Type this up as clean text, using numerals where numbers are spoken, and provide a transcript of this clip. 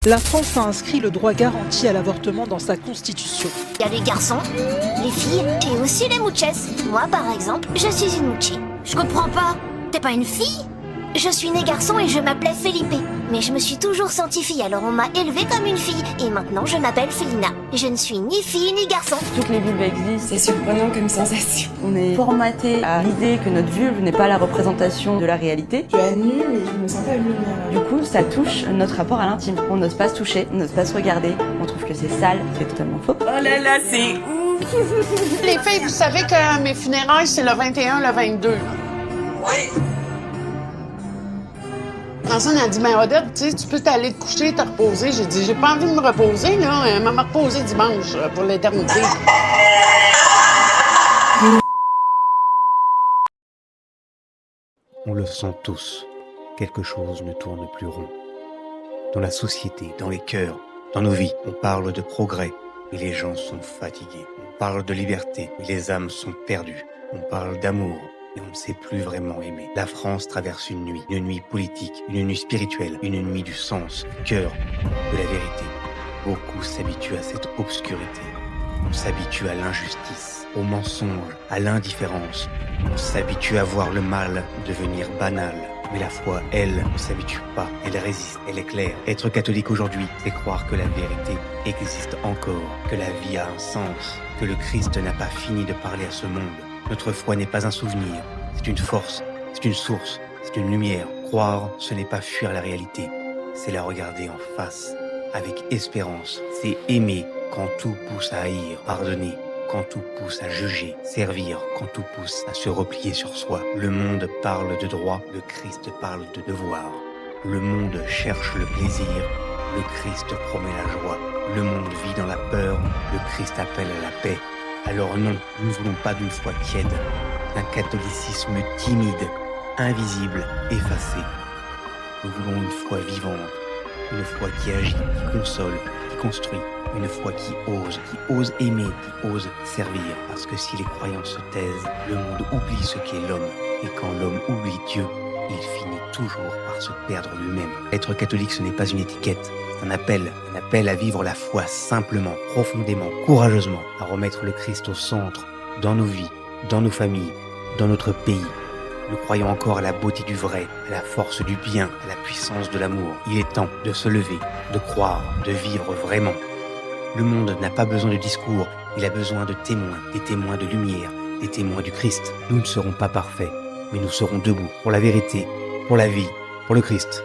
La France a inscrit le droit garanti à l'avortement dans sa constitution. Il y a les garçons, les filles et aussi les muches. Moi, par exemple, je suis une muchi. Je comprends pas. T'es pas une fille? Je suis né garçon et je m'appelais Felipe. Mais je me suis toujours sentie fille, alors on m'a élevée comme une fille. Et maintenant, je m'appelle Félina. Je ne suis ni fille ni garçon. Toutes les vulves existent. C'est surprenant comme sensation. On est formaté à l'idée que notre vulve n'est pas la représentation de la réalité. Je suis à nu, mais je me sens pas vulnérable. Du coup, ça touche notre rapport à l'intime. On n'ose pas se toucher, on n'ose pas se regarder. On trouve que c'est sale, c'est totalement faux. Oh là là, c'est ouf! Les filles, vous savez que mes funérailles, c'est le 21, le 22. Oui! Francine a dit, mais Odette, tu sais, tu peux t'aller te coucher, te reposer. J'ai dit, j'ai pas envie de me reposer, là. Elle m'a reposé dimanche pour l'éternité. On le sent tous, quelque chose ne tourne plus rond. Dans la société, dans les cœurs, dans nos vies, on parle de progrès, mais les gens sont fatigués. On parle de liberté, mais les âmes sont perdues. On parle d'amour, mais on ne sait plus vraiment aimer. La France traverse une nuit politique, une nuit spirituelle, une nuit du sens, du cœur, de la vérité. Beaucoup s'habituent à cette obscurité. On s'habitue à l'injustice, au mensonge, à l'indifférence. On s'habitue à voir le mal devenir banal. Mais la foi, elle, ne s'habitue pas. Elle résiste, elle est claire. Être catholique aujourd'hui, c'est croire que la vérité existe encore, que la vie a un sens, que le Christ n'a pas fini de parler à ce monde. Notre foi n'est pas un souvenir, c'est une force, c'est une source, c'est une lumière. Croire, ce n'est pas fuir la réalité, c'est la regarder en face, avec espérance. C'est aimer quand tout pousse à haïr, pardonner quand tout pousse à juger, servir quand tout pousse à se replier sur soi. Le monde parle de droit, le Christ parle de devoir. Le monde cherche le plaisir, le Christ promet la joie. Le monde vit dans la peur, le Christ appelle à la paix. Alors non, nous ne voulons pas d'une foi tiède, d'un catholicisme timide, invisible, effacé. Nous voulons une foi vivante, une foi qui agit, qui console, qui construit, une foi qui ose aimer, qui ose servir. Parce que si les croyants se taisent, le monde oublie ce qu'est l'homme. Et quand l'homme oublie Dieu, il finit toujours par se perdre lui-même. Être catholique, ce n'est pas une étiquette, c'est un appel à vivre la foi simplement, profondément, courageusement, à remettre le Christ au centre, dans nos vies, dans nos familles, dans notre pays. Nous croyons encore à la beauté du vrai, à la force du bien, à la puissance de l'amour. Il est temps de se lever, de croire, de vivre vraiment. Le monde n'a pas besoin de discours, il a besoin de témoins, des témoins de lumière, des témoins du Christ. Nous ne serons pas parfaits, mais nous serons debout pour la vérité, pour la vie, pour le Christ.